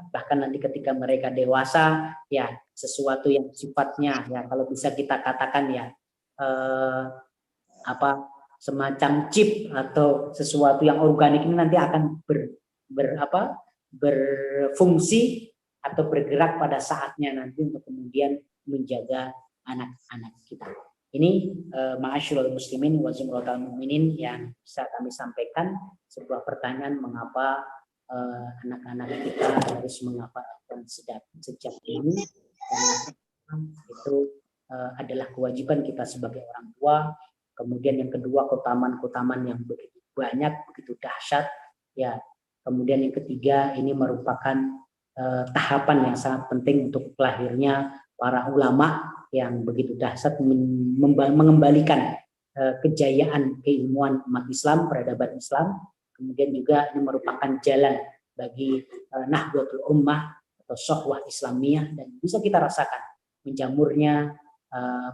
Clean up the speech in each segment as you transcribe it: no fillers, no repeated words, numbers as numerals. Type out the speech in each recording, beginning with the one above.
bahkan nanti ketika mereka dewasa, ya sesuatu yang sifatnya ya kalau bisa kita katakan ya semacam chip atau sesuatu yang organik ini nanti akan berfungsi atau bergerak pada saatnya nanti untuk kemudian menjaga anak-anak kita. Ini ma'asyiral muslimin wa zumratal mu'minin yang bisa kami sampaikan, sebuah pertanyaan mengapa anak-anak kita harus menghafalkan sejak ini. Itu adalah kewajiban kita sebagai orang tua. Kemudian yang kedua, keutamaan-keutamaan yang begitu banyak, begitu dahsyat. Ya, kemudian yang ketiga, ini merupakan tahapan yang sangat penting untuk lahirnya para ulama yang begitu dahsyat mengembalikan kejayaan keilmuan umat Islam, peradaban Islam. Kemudian juga ini merupakan jalan bagi Nahdlatul Ummah atau Shahwah Islamiyah, dan bisa kita rasakan menjamurnya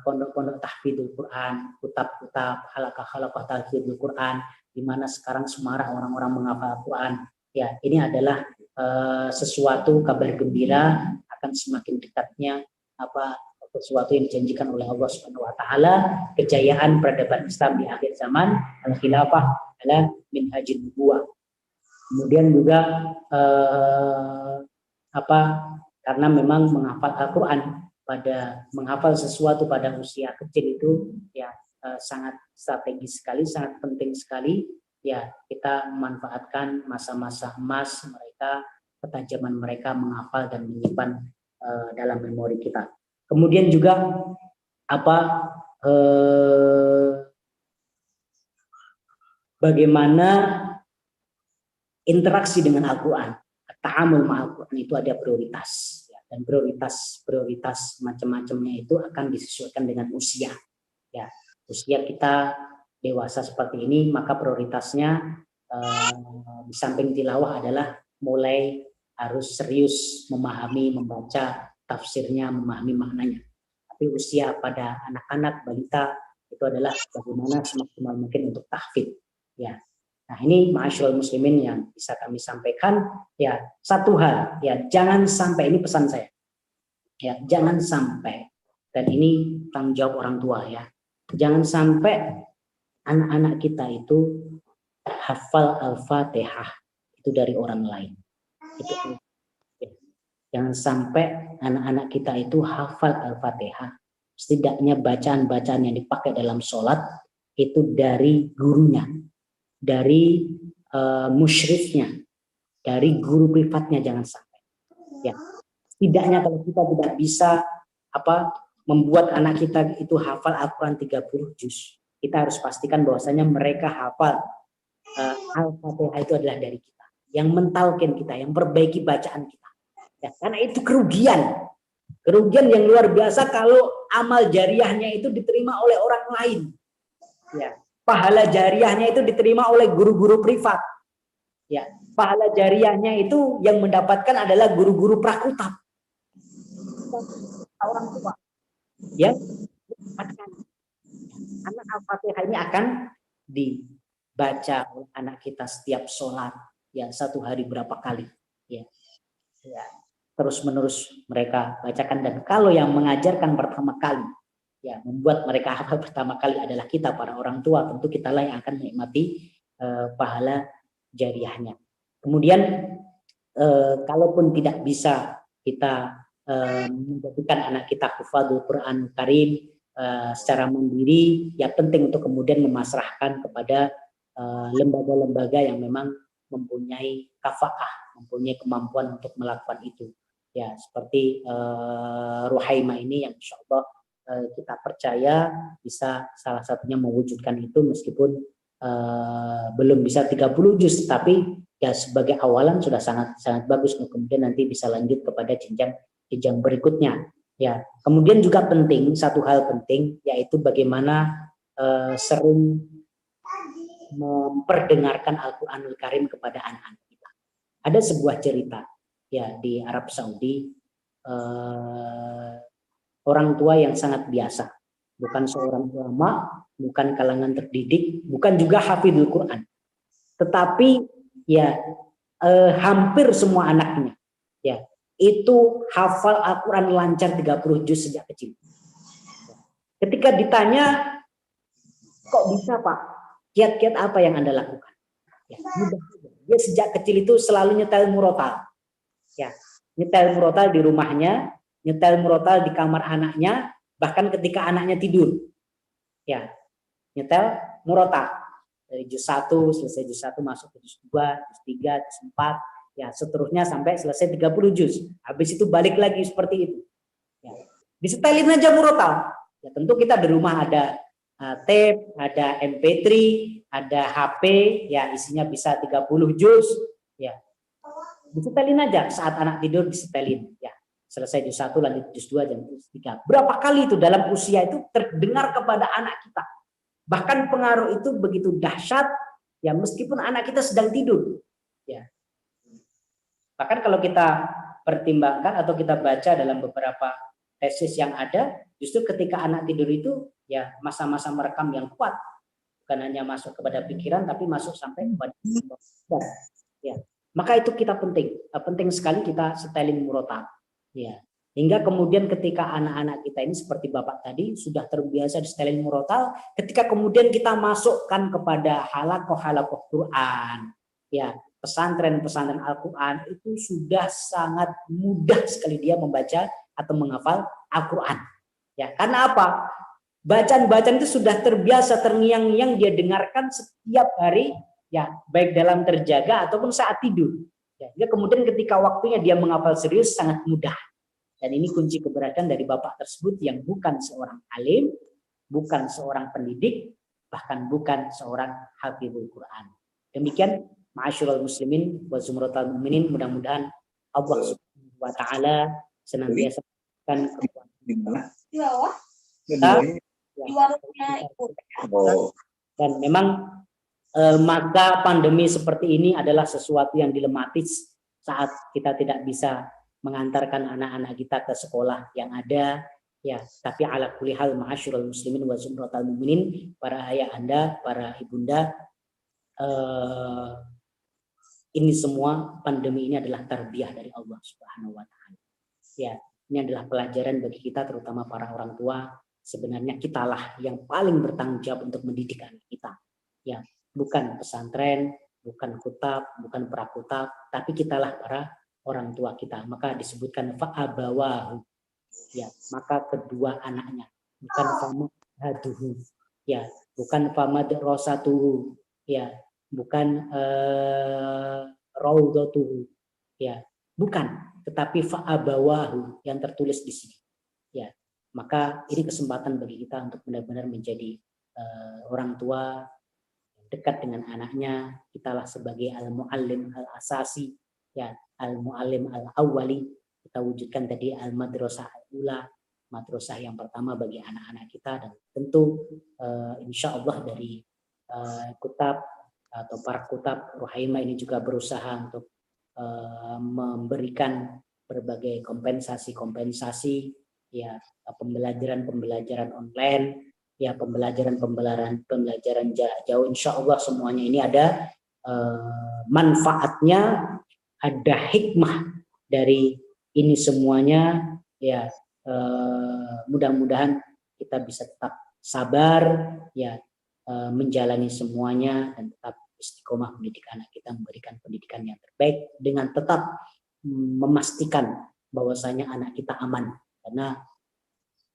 pondok-pondok tahfidzul Quran, kutab-kutab, halaqah-halaqah tahfidzul Quran, di mana sekarang semarak orang-orang menghafal Quran. Ya, ini adalah sesuatu kabar gembira akan semakin dekatnya sesuatu yang dijanjikan oleh Allah Subhanahu wa taala, kejayaan peradaban Islam di akhir zaman, al-khilafah ala minhajin nubuwah. Kemudian juga karena memang menghafal Al-Qur'an, menghafal sesuatu pada usia kecil itu ya sangat strategis sekali, sangat penting sekali. Ya, kita memanfaatkan masa-masa emas mereka, ketajaman mereka menghafal dan menyimpan dalam memori kita. Kemudian juga bagaimana interaksi dengan Al-Quran, ta'amul ma'al Quran itu ada prioritas, ya, dan prioritas macam-macamnya itu akan disesuaikan dengan usia. Ya, usia kita dewasa seperti ini, maka prioritasnya di samping tilawah adalah mulai harus serius memahami, membaca tafsirnya, memahami maknanya. Tapi usia pada anak-anak, balita itu adalah bagaimana semaksimal mungkin untuk tahfidz. Ya, nah ini ma'asyiral muslimin yang bisa kami sampaikan. Ya, satu hal, ya jangan sampai, ini pesan saya. Ya, jangan sampai, dan ini tanggung jawab orang tua ya. Jangan sampai anak-anak kita itu hafal Al-Fatihah itu dari orang lain. Itu jangan sampai anak-anak kita itu hafal Al-Fatihah, setidaknya bacaan-bacaan yang dipakai dalam sholat itu dari gurunya, dari musyrifnya, dari guru privatnya, jangan sampai. Ya, setidaknya kalau kita tidak bisa membuat anak kita itu hafal Al-Quran 30 juz, kita harus pastikan bahwasanya mereka hafal Al-Fatihah itu adalah dari kita, yang mentalkin kita, yang perbaiki bacaan kita. Ya, karena itu kerugian yang luar biasa kalau amal jariahnya itu diterima oleh orang lain. Ya, pahala jariahnya itu diterima oleh guru-guru privat. Ya, pahala jariahnya itu yang mendapatkan adalah guru-guru prakutab, orang tua. Ya, anak Al-Fatihah ini akan dibaca oleh anak kita setiap sholat, ya, satu hari berapa kali, ya. Ya, terus menerus mereka bacakan, dan kalau yang mengajarkan pertama kali, ya, membuat mereka hafal pertama kali adalah kita para orang tua, tentu kitalah yang akan menikmati pahala jariahnya. Kemudian kalaupun tidak bisa kita menjadikan anak kita hufadzul Quran Karim secara mandiri, ya penting untuk kemudian memasrahkan kepada lembaga-lembaga yang memang mempunyai kafaah, mempunyai kemampuan untuk melakukan itu. Ya, seperti Ruhaima ini yang insya Allah kita percaya bisa salah satunya mewujudkan itu, meskipun belum bisa 30 juz, tapi ya sebagai awalan sudah sangat bagus. Kemudian nanti bisa lanjut kepada jenjang berikutnya. Ya, kemudian juga penting, satu hal penting yaitu bagaimana sering memperdengarkan Al-Quranul Karim kepada anak-anak kita. Ada sebuah cerita ya di Arab Saudi, orang tua yang sangat biasa, bukan seorang ulama, bukan kalangan terdidik, bukan juga hafidhul Quran, tetapi ya hampir semua anaknya ya, itu hafal Al-Quran lancar 30 juz sejak kecil. Ketika ditanya, kok bisa Pak? Kiat-kiat apa yang Anda lakukan? Ya, mudah. Dia sejak kecil itu selalu nyetel murotal. Ya, nyetel murotal di rumahnya, nyetel murotal di kamar anaknya, bahkan ketika anaknya tidur. Ya, nyetel murotal. Dari juz 1, selesai juz 1 masuk ke juz 2, juz 3, juz 4, ya seterusnya sampai selesai 30 juz. Habis itu balik lagi seperti itu. Ya. Disetelin aja murotal. Ya, tentu kita di rumah ada tape, ada MP3, ada HP, ya isinya bisa 30 juz, ya. Disetelin aja saat anak tidur, disetelin, ya. Selesai juz 1 lanjut juz 2 dan juz 3. Berapa kali itu dalam usia itu terdengar kepada anak kita. Bahkan pengaruh itu begitu dahsyat, ya meskipun anak kita sedang tidur, ya. Bahkan kalau kita pertimbangkan atau kita baca dalam beberapa tesis yang ada, justru ketika anak tidur itu ya masa-masa merekam yang kuat, bukan hanya masuk kepada pikiran tapi masuk sampai kepada ya. Maka itu kita penting sekali kita setelin murotal, ya. Hingga kemudian ketika anak-anak kita ini seperti Bapak tadi sudah terbiasa di setelin murotal, ketika kemudian kita masukkan kepada halakoh Quran, ya, pesantren Al-Quran, itu sudah sangat mudah sekali dia membaca atau menghafal Al-Quran. Ya, karena apa? Bacaan-bacaan itu sudah terbiasa, terngiang-ngiang dia dengarkan setiap hari, ya, baik dalam terjaga ataupun saat tidur. Ya, kemudian ketika waktunya dia menghafal serius sangat mudah. Dan ini kunci keberhasilan dari Bapak tersebut yang bukan seorang alim, bukan seorang pendidik, bahkan bukan seorang hafizul Quran. Demikian, ma'asyiral muslimin wa zumratal mu'minin, mudah-mudahan Allah Subhanahu wa taala senantiasa kan kekuatan dan memang maka pandemi seperti ini adalah sesuatu yang dilematis saat kita tidak bisa mengantarkan anak-anak kita ke sekolah yang ada, ya. Tapi ala kulli hal ma'asyiral muslimin wa zumratal mu'minin, para ayah anda, para ibunda, ini semua pandemi ini adalah tarbiyah dari Allah Subhanahu wa taala. Ya, ini adalah pelajaran bagi kita terutama para orang tua. Sebenarnya kitalah yang paling bertanggung jawab untuk mendidik anak kita. Ya, bukan pesantren, bukan kutab, bukan prakutab, tapi kitalah para orang tua kita. Maka disebutkan fa'abawahu. Ya, maka kedua anaknya, bukan famahaduhu. Ya, bukan famadrasatuhu. Ya, bukan raudatuhu, ya, bukan, tetapi fa'abawahu yang tertulis di sini, ya. Maka ini kesempatan bagi kita untuk benar-benar menjadi orang tua dekat dengan anaknya. Kitalah sebagai al-muallim al-asasi, ya, al-muallim al-awwali. Kita wujudkan tadi al-madrasah al-ula, madrasah yang pertama bagi anak-anak kita, dan tentu insya Allah dari kutab atau para kutab Ruhaimah ini juga berusaha untuk memberikan berbagai kompensasi, ya, pembelajaran online, ya, pembelajaran jarak jauh. Insya Allah semuanya ini ada manfaatnya, ada hikmah dari ini semuanya, ya. Mudah-mudahan kita bisa tetap sabar, ya, menjalani semuanya dan tetap istiqomah mendidik anak kita, memberikan pendidikan yang terbaik dengan tetap memastikan bahwasanya anak kita aman, karena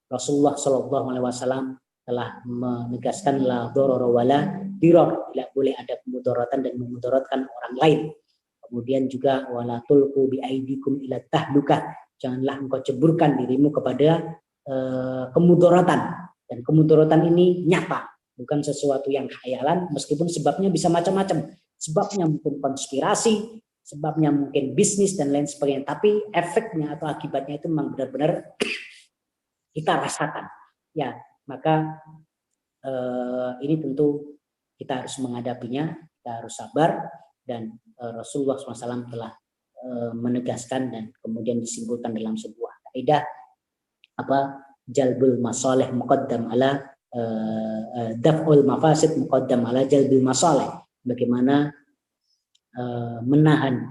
Rasulullah Shallallahu Alaihi Wasallam telah menegaskan la doror wala diror, tidak boleh ada kemudaratan dan memudaratkan orang lain. Kemudian juga wala tulqu bi aidikum ila tahlukah, janganlah engkau ceburkan dirimu kepada kemudaratan, dan kemudaratan ini nyata, bukan sesuatu yang khayalan, meskipun sebabnya bisa macam-macam. Sebabnya mungkin konspirasi, sebabnya mungkin bisnis dan lain sebagainya, tapi efeknya atau akibatnya itu memang benar-benar kita rasakan. Ya, maka ini tentu kita harus menghadapinya, kita harus sabar, dan Rasulullah SAW telah menegaskan dan kemudian disimpulkan dalam sebuah kaidah jalbul masalih muqaddam ala daf'ul mafasid muqaddam ala jalbil masalih. Bagaimana menahan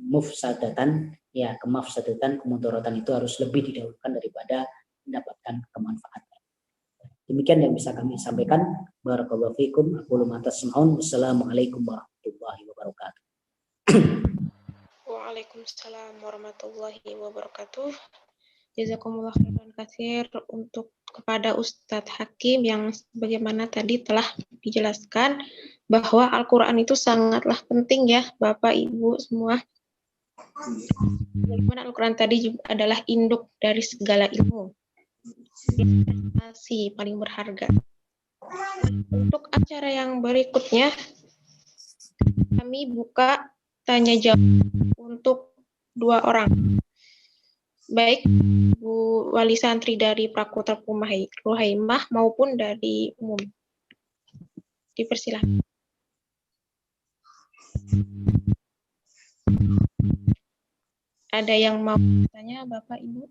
mufsadatan, ya kemafsadatan, kemudaratan itu harus lebih didahulukan daripada mendapatkan kemanfaatan. Demikian yang bisa kami sampaikan. Barakallahu fikum. Aqulu ma tasma'un. Wassalamualaikum warahmatullahi wabarakatuh. Waalaikumsalam warahmatullahi wabarakatuh. Jazakumullah khairan katsir untuk kepada Ustadz Hakim yang bagaimana tadi telah dijelaskan bahwa Al-Quran itu sangatlah penting ya Bapak Ibu semua. Bagaimana Al-Quran tadi juga adalah induk dari segala ilmu. Investasi paling berharga. Untuk acara yang berikutnya kami buka tanya jawab untuk 2 orang. Baik Bu Wali Santri dari Prakuta Ruhaimah maupun dari umum. Dipersilakan. Ada yang mau bertanya Bapak Ibu?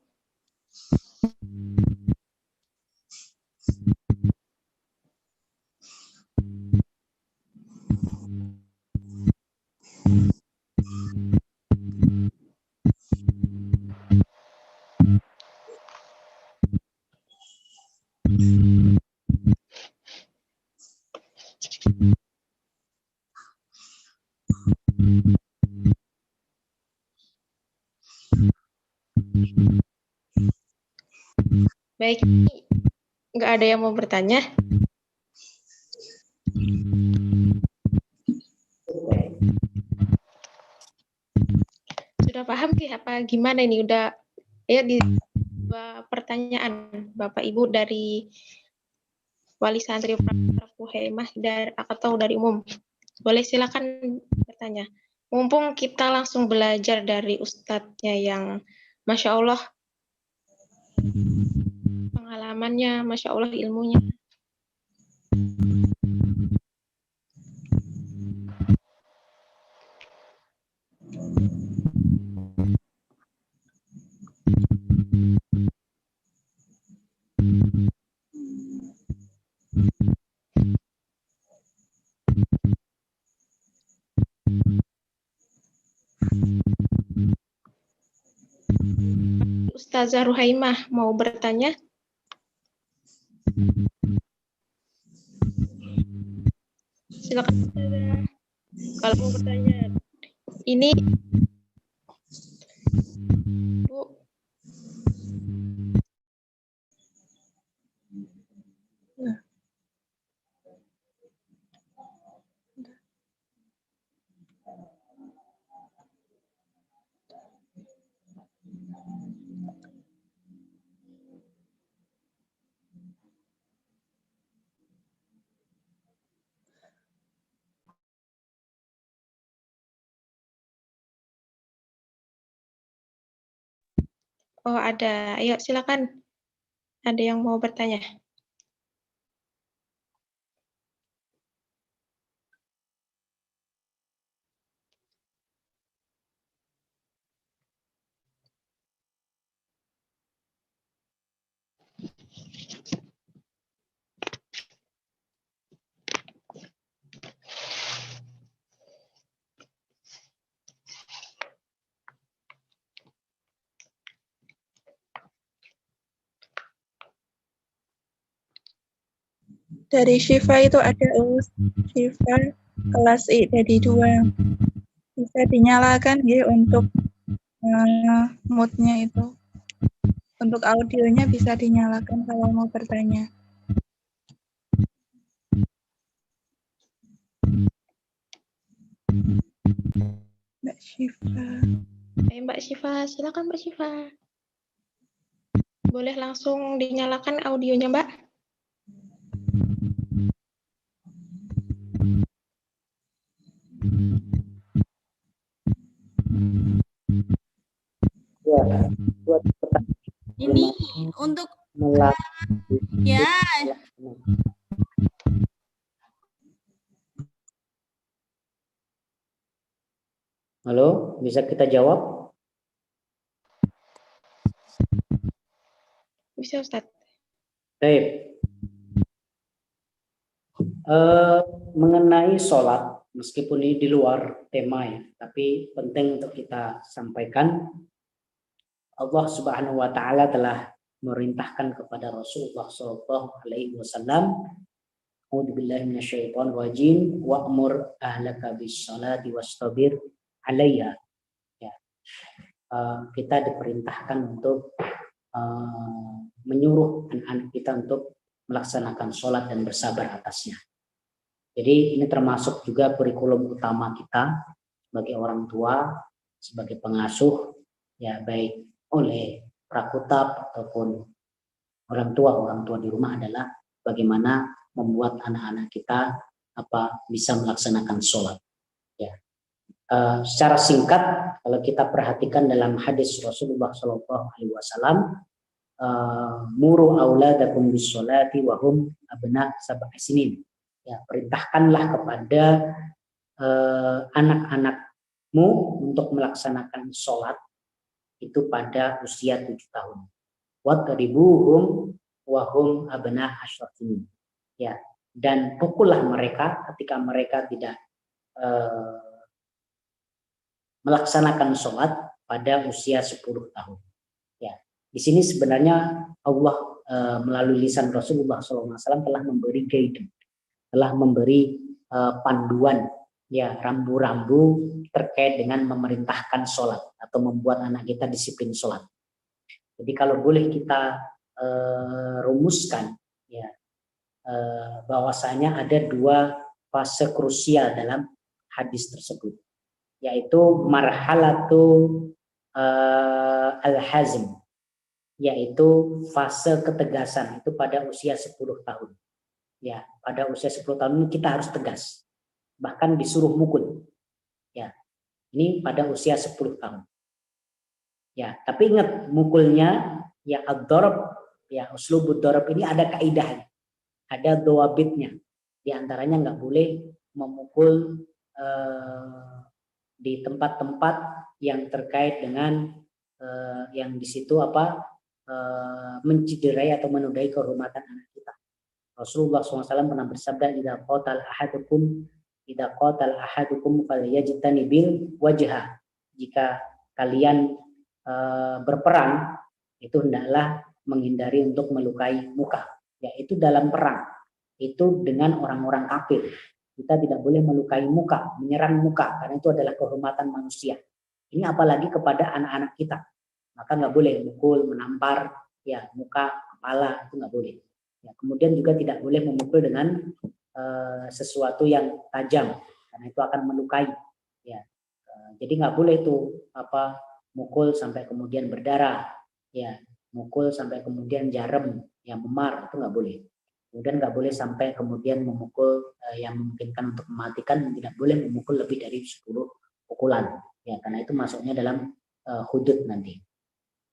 Baik, nggak ada yang mau bertanya? Sudah paham sih apa gimana ini? Udah ya di pertanyaan Bapak Ibu dari Wali Santri Ruhaimah atau dari umum. Boleh silakan bertanya. Mumpung kita langsung belajar dari ustadznya yang Masya Allah pengalamannya, Masya Allah ilmunya. Ustazah Ruhaimah mau bertanya? Silakan Ustazah. Kalau mau bertanya. Ini Bu. Nah. Oh, ada. Ayo silakan. Ada yang mau bertanya? Dari Syifa itu ada Syifa kelas I dari 2. Bisa dinyalakan ya untuk mood-nya itu. Untuk audionya bisa dinyalakan kalau mau bertanya. Mbak Syifa. Mbak Syifa, silakan Mbak Syifa. Boleh langsung dinyalakan audionya, Mbak? Ya, ini untuk ya. Halo, bisa kita jawab? Bisa, Ustadz. Baik. Mengenai sholat meskipun ini di luar tema ya, tapi penting untuk kita sampaikan. Allah Subhanahu wa taala telah merintahkan kepada Rasulullah sallallahu alaihi wasallam, "A'udzubillahi minasyaitonir rajim, wa'mur ahlaka bis-shalati wastabir 'alaiha." Ya. Kita diperintahkan untuk menyuruh anak-anak kita untuk melaksanakan sholat dan bersabar atasnya. Jadi ini termasuk juga kurikulum utama kita sebagai orang tua, sebagai pengasuh, ya baik oleh prakutab ataupun orang tua di rumah adalah bagaimana membuat anak-anak kita bisa melaksanakan sholat. Ya. Secara singkat, kalau kita perhatikan dalam hadis Rasulullah SAW, muru auladakum bis-sholati wa hum abna sab'a sinin. Ya, perintahkanlah kepada anak-anakmu untuk melaksanakan sholat itu pada usia 7 tahun. Wadribuhum wa hum abna asyra sinin. Ya, dan pukullah mereka ketika mereka tidak melaksanakan sholat pada usia 10 tahun. Ya, di sini sebenarnya Allah melalui lisan Rasulullah SAW telah memberi guidance, telah memberi panduan, ya rambu-rambu terkait dengan memerintahkan sholat atau membuat anak kita disiplin sholat. Jadi kalau boleh kita rumuskan, ya bahwasanya ada 2 fase krusial dalam hadis tersebut, yaitu marhalatu al-hazm, yaitu fase ketegasan itu pada usia 10 tahun. Ya, pada usia 10 tahun ini kita harus tegas, bahkan disuruh mukul. Ya, ini pada usia 10 tahun. Ya, tapi ingat mukulnya ya ad-darab, ya uslubud darab ini ada kaidahnya, ada dawabitnya. Di antaranya nggak boleh memukul di tempat-tempat yang terkait dengan yang di situ menciderai atau menodai kehormatan anak kita. Rasulullah SAW pernah bersabda, idza qatal ahadukum falyajtani bil wajha. Jika kalian berperang, itu hendaklah menghindari untuk melukai muka. Yaitu dalam perang, itu dengan orang-orang kafir. Kita tidak boleh melukai muka, menyerang muka, karena itu adalah kehormatan manusia. Ini apalagi kepada anak-anak kita. Maka nggak boleh mukul, menampar, ya muka, kepala, itu nggak boleh. Ya, kemudian juga tidak boleh memukul dengan sesuatu yang tajam, karena itu akan melukai. Ya, jadi nggak boleh itu mukul sampai kemudian berdarah, ya mukul sampai kemudian jarum, yang memar, itu nggak boleh. Kemudian nggak boleh sampai kemudian memukul yang memungkinkan untuk mematikan, tidak boleh memukul lebih dari 10 pukulan, ya karena itu masuknya dalam hudud nanti.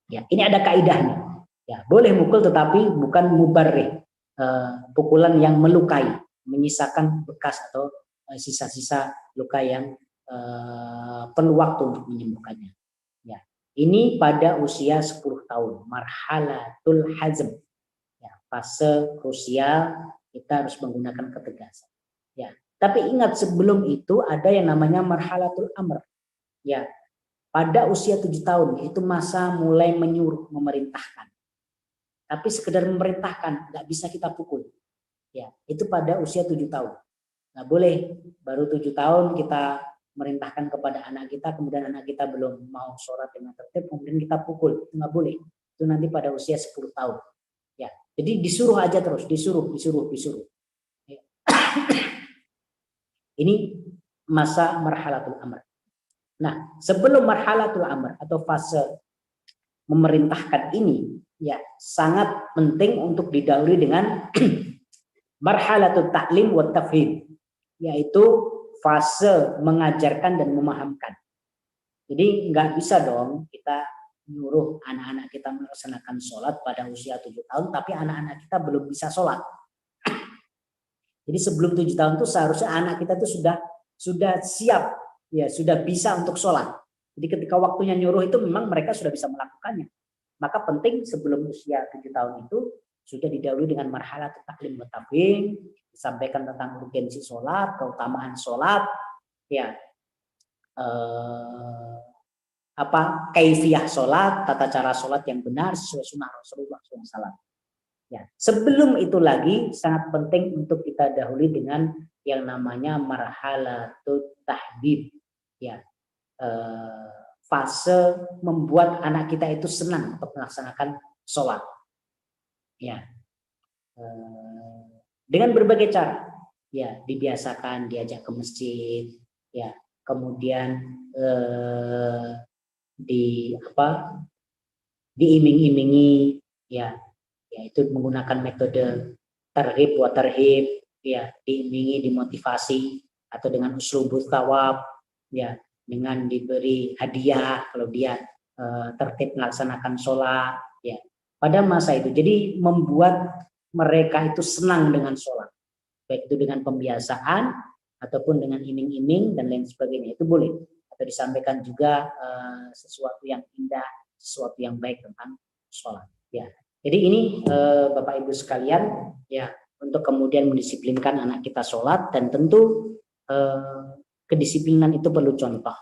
Ya, ini ada kaidahnya. Ya, boleh mukul tetapi bukan mubarrih, pukulan yang melukai, menyisakan bekas atau sisa-sisa luka yang perlu waktu untuk menyembuhkannya. Ya, ini pada usia 10 tahun, marhalatul hazm. Ya, fase krusial kita harus menggunakan ketegasan. Ya, tapi ingat sebelum itu ada yang namanya marhalatul amr. Ya, pada usia 7 tahun itu masa mulai menyuruh, memerintahkan. Tapi sekedar memerintahkan, nggak bisa kita pukul. Ya, itu pada usia 7 tahun. Nggak boleh baru 7 tahun kita merintahkan kepada anak kita, kemudian anak kita belum mau sholat dengan tertib, kemudian kita pukul. Itu nggak boleh. Itu nanti pada usia 10 tahun. Ya, jadi disuruh aja terus, disuruh. Ya. Ini masa marhalatul amr. Nah, sebelum marhalatul amr atau fase memerintahkan ini, ya sangat penting untuk didahului dengan marhalatul ta'lim wa tafhim, yaitu fase mengajarkan dan memahamkan. Jadi nggak bisa dong kita nyuruh anak-anak kita melaksanakan sholat pada usia 7 tahun, tapi anak-anak kita belum bisa sholat. Jadi sebelum 7 tahun itu seharusnya anak kita itu sudah siap, ya sudah bisa untuk sholat. Jadi ketika waktunya nyuruh itu memang mereka sudah bisa melakukannya. Maka penting sebelum usia 7 tahun itu sudah didahului dengan marhalat taklim wa tafhim, disampaikan tentang urgensi sholat, keutamaan sholat, ya kaifiyah sholat, tata cara sholat yang benar sesuai sunnah Rasulullah SAW. Ya, sebelum itu lagi sangat penting untuk kita dahului dengan yang namanya marhalatut tahdib, ya, fase membuat anak kita itu senang untuk melaksanakan sholat, ya, dengan berbagai cara, ya, dibiasakan diajak ke masjid, ya, kemudian diiming-imingi, ya, yaitu menggunakan metode tarhib wa tarhib, ya, diimingi, dimotivasi, atau dengan uslubut thawab, ya, dengan diberi hadiah kalau dia tertib melaksanakan sholat, ya, pada masa itu. Jadi membuat mereka itu senang dengan sholat, baik itu dengan pembiasaan ataupun dengan iming-iming dan lain sebagainya, itu boleh. Atau disampaikan juga sesuatu yang indah, sesuatu yang baik tentang sholat, ya. Jadi ini Bapak Ibu sekalian, ya, untuk kemudian mendisiplinkan anak kita sholat, dan tentu kedisiplinan itu perlu contoh,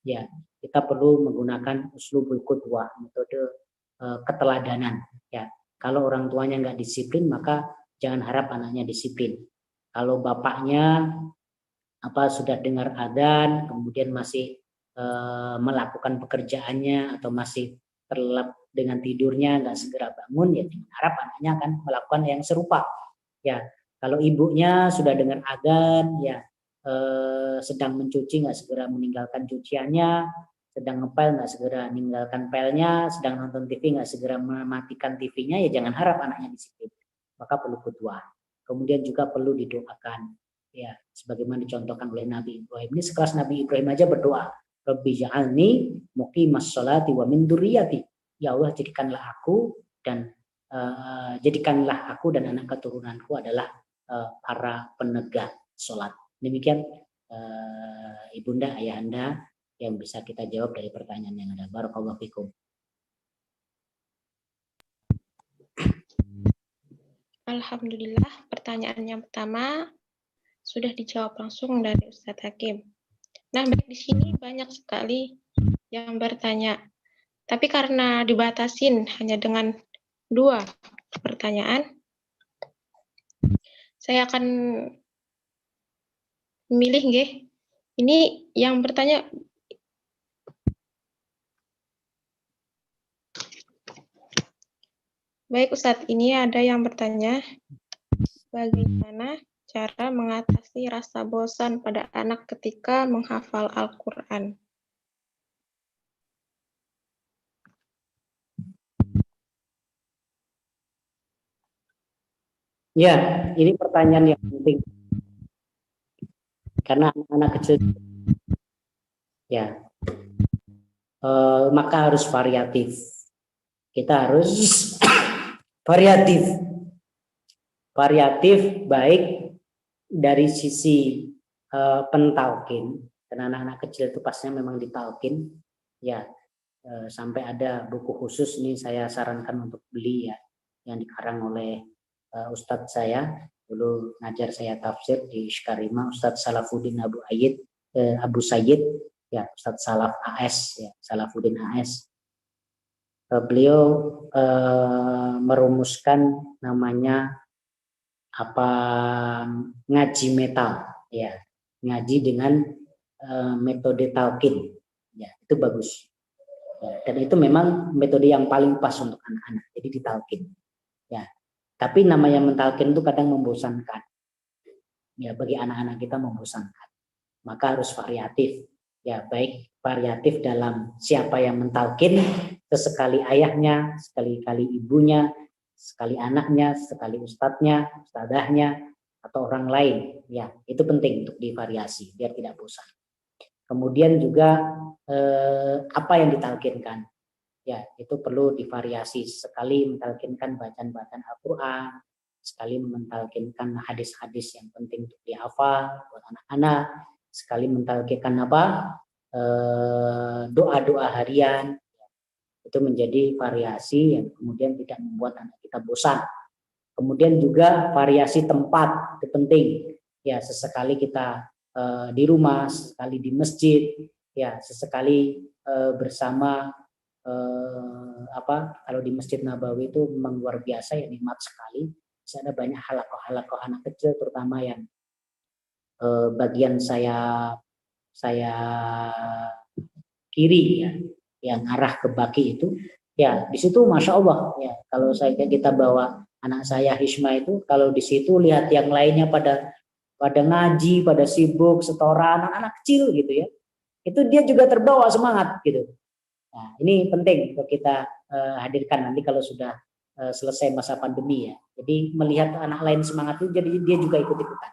ya. Kita perlu menggunakan uslubul qudwah, metode keteladanan, ya. Kalau orang tuanya nggak disiplin, maka jangan harap anaknya disiplin. Kalau bapaknya sudah dengar adzan kemudian masih melakukan pekerjaannya atau masih terlelap dengan tidurnya, nggak segera bangun, ya jangan harap anaknya akan melakukan yang serupa, ya. Kalau ibunya sudah dengar adzan, ya, sedang mencuci nggak segera meninggalkan cuciannya, sedang ngepel nggak segera meninggalkan pelnya, sedang nonton TV nggak segera mematikan TV-nya, ya jangan harap anaknya disiplin. Maka perlu qudwah. Kemudian juga perlu didoakan, ya, sebagaimana dicontohkan oleh Nabi Ibrahim. Ini sekelas Nabi Ibrahim aja berdoa, Rabbi ja'alni muqimas sholati wa min dzurriyyati. Ya Allah, jadikanlah aku dan anak keturunanku adalah para penegak sholat. Demikian Ibunda, Ayahanda, yang bisa kita jawab dari pertanyaan yang ada. Barakallahu fikum. Alhamdulillah, pertanyaan yang pertama sudah dijawab langsung dari Ustadz Hakim. Nah, baik, di sini banyak sekali yang bertanya, tapi karena dibatasin hanya dengan 2 pertanyaan, saya akan memilih, nggih. Ini yang bertanya baik Ustadz, ini ada yang bertanya, bagaimana cara mengatasi rasa bosan pada anak ketika menghafal Al-Quran? Ya, ini pertanyaan yang penting. Karena anak-anak kecil, ya, maka harus variatif. Kita harus variatif baik dari sisi pentalkin, karena anak-anak kecil itu pastinya memang ditalkin, ya, sampai ada buku khusus ini saya sarankan untuk beli, ya, yang dikarang oleh Ustadz saya dulu ngajar saya tafsir di Ishkarima, Ustadz Salafuddin Abu Sayyid, ya, Ustadz Salaf AS, ya, Salafuddin AS. Beliau merumuskan namanya ngaji metal, ya, ngaji dengan metode talqin, ya, itu bagus, ya, dan itu memang metode yang paling pas untuk anak-anak, jadi ditalqin, ya. Tapi namanya mentalqin itu kadang membosankan, ya, bagi anak-anak kita membosankan, maka harus variatif, ya, baik variatif dalam siapa yang mentalqin, sesekali ayahnya, sekali-kali ibunya, sekali anaknya, sekali ustadznya, ustadzahnya, atau orang lain, ya, itu penting untuk divariasi biar tidak bosan. Kemudian juga apa yang ditalkinkan, ya, itu perlu divariasi, sekali mentalkinkan bacaan-bacaan Al-Quran, sekali mentalkinkan hadis-hadis yang penting untuk dihafal buat anak-anak, sekali mentalkinkan doa-doa harian. Itu menjadi variasi yang kemudian tidak membuat anak kita bosan. Kemudian juga variasi tempat itu penting, ya, sesekali kita di rumah, sekali di masjid, ya sesekali bersama kalau di Masjid Nabawi itu memang luar biasa ya, nikmat sekali. Bisa ada banyak halakoh anak kecil, terutama yang bagian saya kiri ya, yang arah ke Baki itu, ya di situ masya Allah ya. Kalau kita bawa anak saya Hishma itu, kalau di situ lihat yang lainnya pada ngaji, pada sibuk setoran, anak-anak kecil gitu ya, itu dia juga terbawa semangat gitu. Nah, ini penting untuk kita hadirkan nanti kalau sudah selesai masa pandemi ya. Jadi melihat anak lain semangat itu, jadi dia juga ikut-ikutan.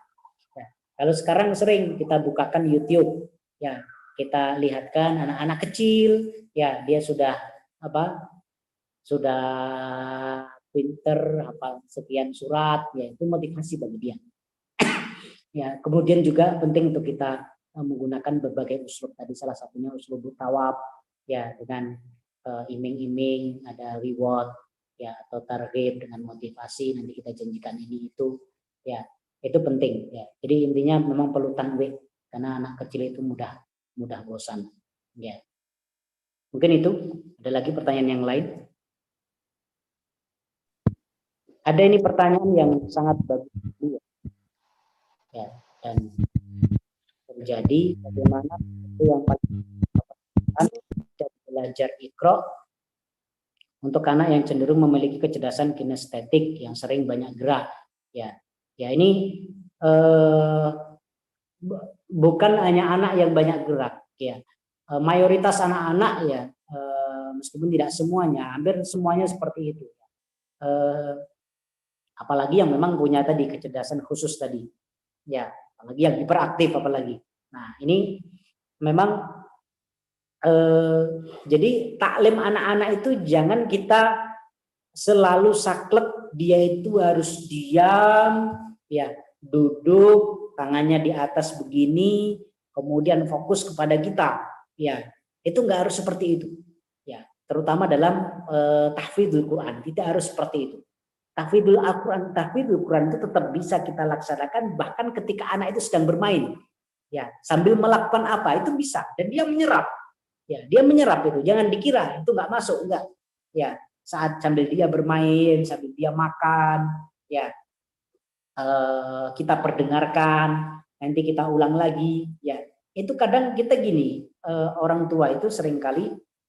Nah, kalau sekarang sering kita bukakan YouTube, ya kita lihatkan anak-anak kecil, ya dia sudah pinter sekian surat, ya itu motivasi bagi dia. Ya, kemudian juga penting untuk kita menggunakan berbagai uslub, tadi salah satunya uslub tawab ya, dengan iming-iming, ada reward ya, atau target dengan motivasi, nanti kita janjikan ini itu ya, itu penting ya. Jadi intinya memang perlu tanwih, karena anak kecil itu mudah bosan ya. Mungkin itu. Ada lagi pertanyaan yang lain? Ada ini pertanyaan yang sangat bagus ya, dan terjadi bagaimana itu yang paling dan belajar Iqra untuk anak yang cenderung memiliki kecerdasan kinestetik yang sering banyak gerak ya. Ya ini bukan hanya anak yang banyak gerak ya, mayoritas anak-anak ya, meskipun tidak semuanya, hampir semuanya seperti itu. Apalagi yang memang punya tadi kecerdasan khusus tadi ya, apalagi yang hiperaktif apalagi. Nah ini memang jadi taklim anak-anak itu jangan kita selalu saklek dia itu harus diam ya, duduk tangannya di atas begini kemudian fokus kepada kita ya, itu nggak harus seperti itu ya, terutama dalam tahfidzul Quran tidak harus seperti itu. Tahfidzul Quran itu tetap bisa kita laksanakan bahkan ketika anak itu sedang bermain ya, sambil melakukan apa itu bisa, dan dia menyerap ya, dia menyerap itu, jangan dikira itu nggak masuk, enggak ya, saat sambil dia bermain, sambil dia makan ya, kita perdengarkan, nanti kita ulang lagi ya. Itu kadang kita gini, orang tua itu seringkali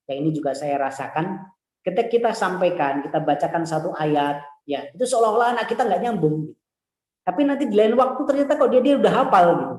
ya, ini juga saya rasakan, ketika kita sampaikan, kita bacakan satu ayat ya, itu seolah-olah anak kita nggak nyambung, tapi nanti di lain waktu ternyata kok dia udah hafal gitu.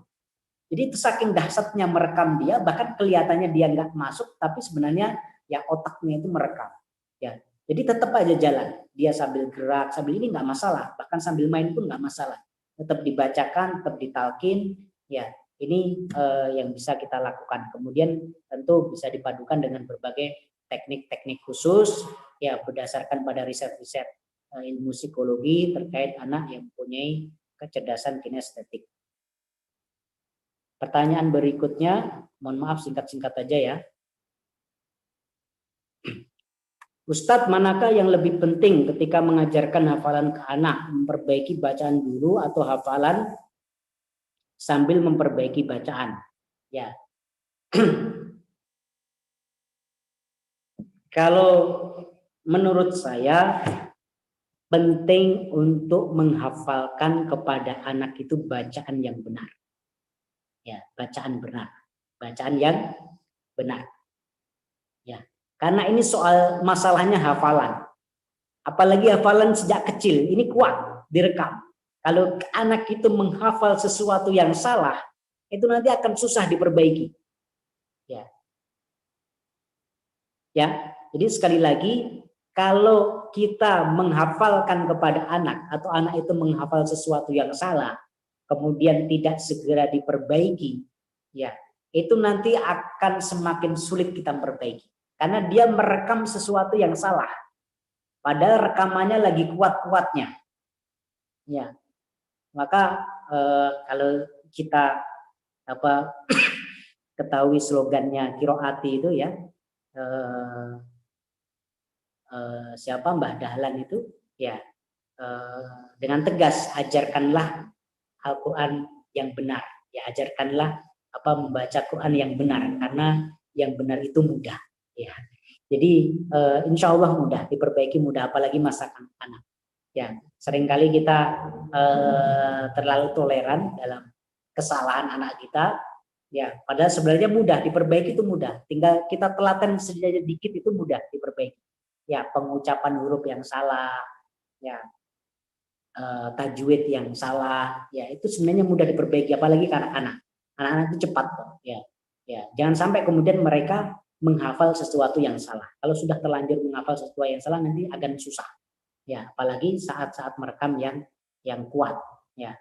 Jadi itu saking dahsyatnya merekam dia, bahkan kelihatannya dia nggak masuk, tapi sebenarnya ya otaknya itu merekam. Ya, jadi tetap aja jalan. Dia sambil gerak, sambil ini nggak masalah, bahkan sambil main pun nggak masalah. Tetap dibacakan, tetap ditalkin. Ya, ini yang bisa kita lakukan. Kemudian tentu bisa dipadukan dengan berbagai teknik-teknik khusus, ya berdasarkan pada riset-riset ilmu psikologi terkait anak yang mempunyai kecerdasan kinestetik. Pertanyaan berikutnya, mohon maaf singkat-singkat aja ya. Ustadz, manakah yang lebih penting ketika mengajarkan hafalan ke anak, memperbaiki bacaan dulu atau hafalan sambil memperbaiki bacaan? Ya. Kalau menurut saya penting untuk menghafalkan kepada anak itu bacaan yang benar. Ya, bacaan benar, bacaan yang benar. Ya, karena ini soal masalahnya hafalan. Apalagi hafalan sejak kecil, ini kuat direkam. Kalau anak itu menghafal sesuatu yang salah, itu nanti akan susah diperbaiki. Ya. Ya, jadi sekali lagi, kalau kita menghafalkan kepada anak atau anak itu menghafal sesuatu yang salah, kemudian tidak segera diperbaiki, ya itu nanti akan semakin sulit kita perbaiki karena dia merekam sesuatu yang salah padahal rekamannya lagi kuat-kuatnya ya. Maka kalau kita ketahui slogannya Qiroati itu ya, siapa Mbah Dahlan itu ya, dengan tegas ajarkanlah Al-Quran yang benar Ya, ajarkanlah membaca Quran yang benar, karena yang benar itu mudah. Ya, jadi insya Allah mudah diperbaiki, mudah, apalagi masa anak-anak. Ya, seringkali kita terlalu toleran dalam kesalahan anak kita. Ya, padahal sebenarnya mudah diperbaiki, itu mudah. Tinggal kita telaten sedikit itu mudah diperbaiki. Ya, pengucapan huruf yang salah, ya, tajwid yang salah, ya itu sebenarnya mudah diperbaiki, apalagi ke anak-anak. Anak-anak itu cepat kok, ya. Ya, jangan sampai kemudian mereka menghafal sesuatu yang salah. Kalau sudah terlanjur menghafal sesuatu yang salah, nanti akan susah. Ya, apalagi saat-saat merekam yang kuat. Ya,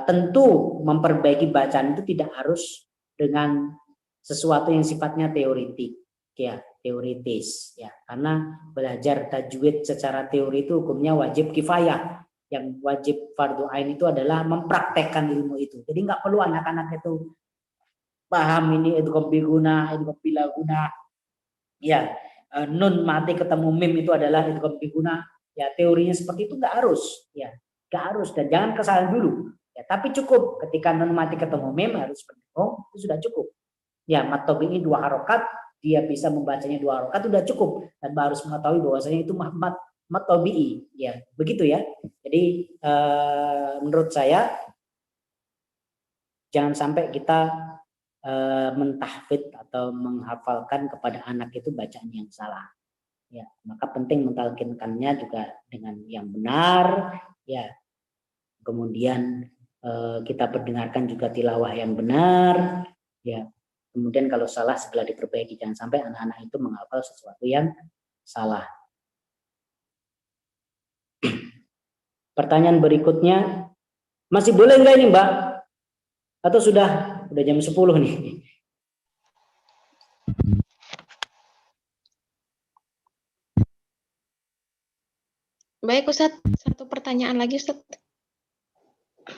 tentu memperbaiki bacaan itu tidak harus dengan sesuatu yang sifatnya teoritik, ya, teoritis, ya. Karena belajar tajwid secara teori itu hukumnya wajib kifayah. Yang wajib fardu ain itu adalah mempraktekkan ilmu itu. Jadi nggak perlu anak-anak itu paham ini idgham biguna, idgham bilaguna, ya, nun mati ketemu mim itu adalah idgham biguna. Ya, teorinya seperti itu nggak harus, ya, nggak harus, dan jangan kesalahan dulu. Ya, tapi cukup ketika nun mati ketemu mim harus berdengong, itu sudah cukup. Ya, mat tabi'i 2 harokat, dia bisa membacanya 2 harokat sudah cukup, dan harus mengetahui bahwasanya itu mat tabi'i. Ya, begitu ya. Jadi menurut saya jangan sampai kita mentahfidz atau menghafalkan kepada anak itu bacaan yang salah. Ya, maka penting mentalkinkannya juga dengan yang benar, ya. Kemudian kita perdengarkan juga tilawah yang benar, ya. Kemudian kalau salah segera diperbaiki, jangan sampai anak-anak itu menghafal sesuatu yang salah. Pertanyaan berikutnya, masih boleh enggak ini Mbak? Atau sudah jam 10 nih? Baik Ustadz, satu pertanyaan lagi Ustadz.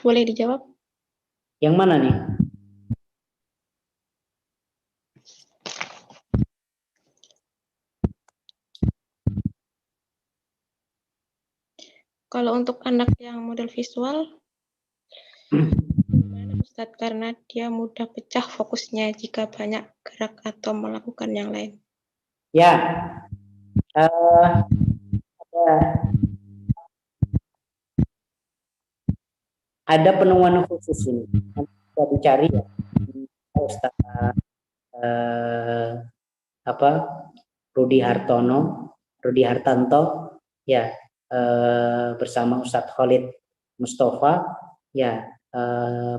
Boleh dijawab? Yang mana nih? Kalau untuk anak yang model visual, gimana Ustadz? Karena dia mudah pecah fokusnya jika banyak gerak atau melakukan yang lain. Ya, ada penemuan khusus ini. Kita dicari ya, Ustaz Rudi Hartanto, ya, bersama Ustadz Khalid Mustafa, ya,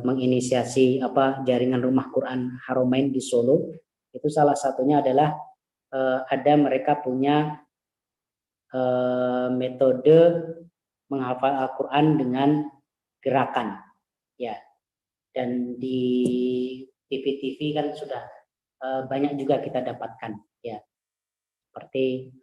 menginisiasi jaringan rumah Quran Haramain di Solo. Itu salah satunya adalah ada mereka punya metode menghafal Al-Quran dengan gerakan, ya. Dan di TV-TV kan sudah banyak juga kita dapatkan, ya. Seperti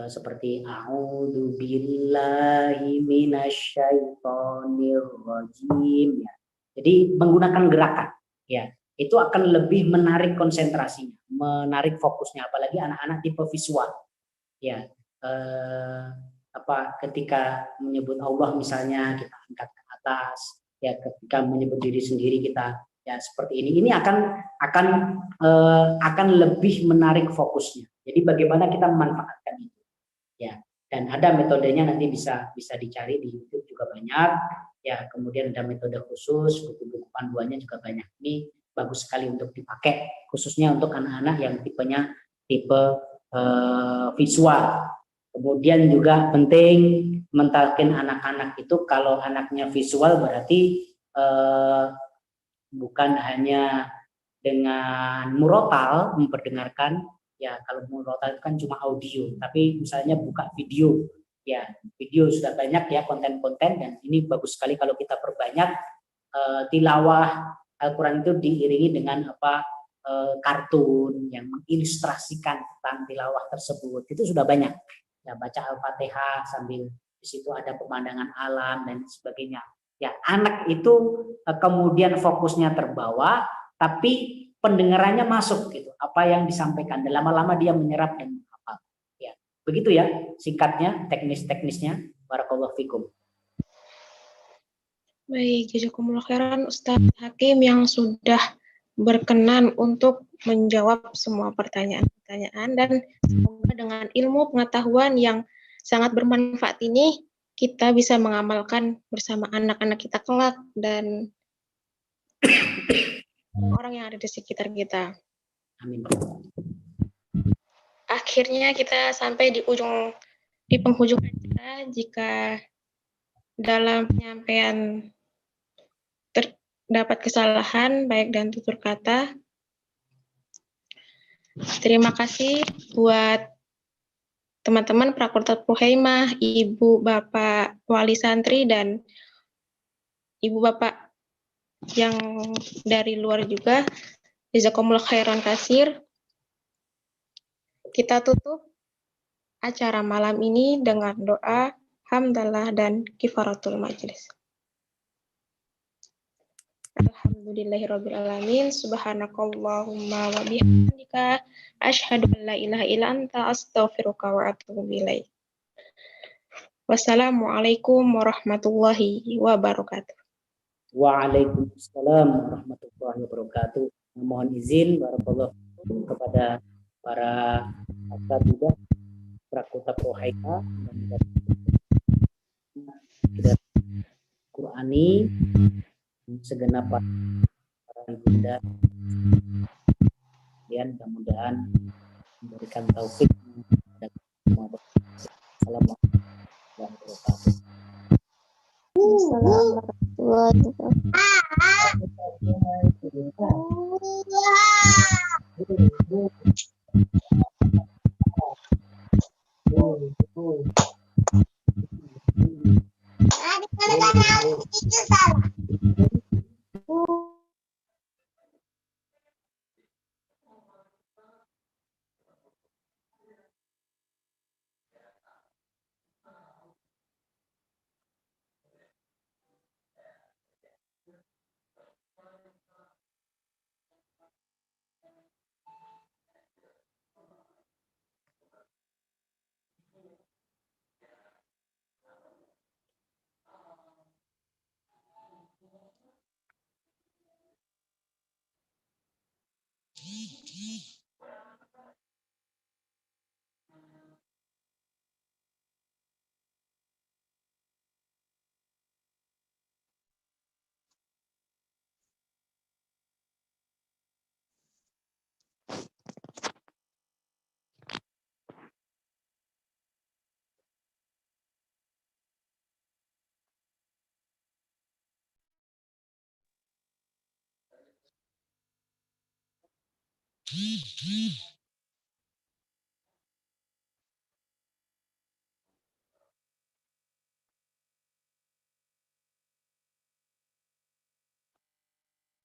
seperti a'udzu billahi minasyaitonir rajim, ya. Jadi menggunakan gerakan, ya. Itu akan lebih menarik konsentrasinya, menarik fokusnya, apalagi anak-anak tipe visual, ya. Ketika menyebut Allah misalnya kita angkat ke atas, ya, ketika menyebut diri sendiri kita, ya, seperti ini akan lebih menarik fokusnya. Jadi bagaimana kita memanfaatkan itu, ya. Dan ada metodenya, nanti bisa dicari di YouTube juga banyak, ya. Kemudian ada metode khusus, buku-buku panduannya juga banyak. Ini bagus sekali untuk dipakai, khususnya untuk anak-anak yang tipe visual. Kemudian juga penting mentalkin anak-anak itu, kalau anaknya visual berarti bukan hanya dengan murotal memperdengarkan, ya. Kalau murotal itu kan cuma audio, tapi misalnya buka video, ya, video sudah banyak ya konten-konten, dan ini bagus sekali kalau kita perbanyak tilawah Al-Quran itu diiringi dengan kartun yang mengilustrasikan tentang tilawah tersebut. Itu sudah banyak. Ya, baca Al-Fatihah sambil di situ ada pemandangan alam dan sebagainya. Ya, anak itu kemudian fokusnya terbawa, tapi pendengarannya masuk gitu, apa yang disampaikan, dan lama-lama dia menyerap dan menghafal. Ya, begitu ya singkatnya teknis-teknisnya. Barakallahu fikum. Baik, jazakumullah khairan Ustadz Hakim yang sudah berkenan untuk menjawab semua pertanyaan-pertanyaan, dan semoga dengan ilmu pengetahuan yang sangat bermanfaat ini kita bisa mengamalkan bersama anak-anak kita kelak dan orang yang ada di sekitar kita. Amin. Akhirnya kita sampai di penghujung acara. Jika dalam penyampaian terdapat kesalahan baik dan tutur kata, terima kasih buat teman-teman Prakurta Puhaimah, Ibu Bapak Wali Santri, dan Ibu Bapak yang dari luar juga. Jazakumullah khairan kasir. Kita tutup acara malam ini dengan doa, hamdalah, dan kifaratul majlis. Alhamdulillahirrabbilalamin. Subhanakallahumma wa bihamdika. Asyhadu an la ilaha illa anta astaghfiruka wa atubu ilaik. Wassalamualaikum warahmatullahi wabarakatuh. Waalaikumsalam warahmatullahi wabarakatuh. Mohon izin barakallahu fikum kepada para asatidzah Prakurta Puhaimah dan Qurani, segenap para ibunda, dan mudah-mudahan memberikan taufik dan semua. Assalamualaikum warahmatullahi wabarakatuh.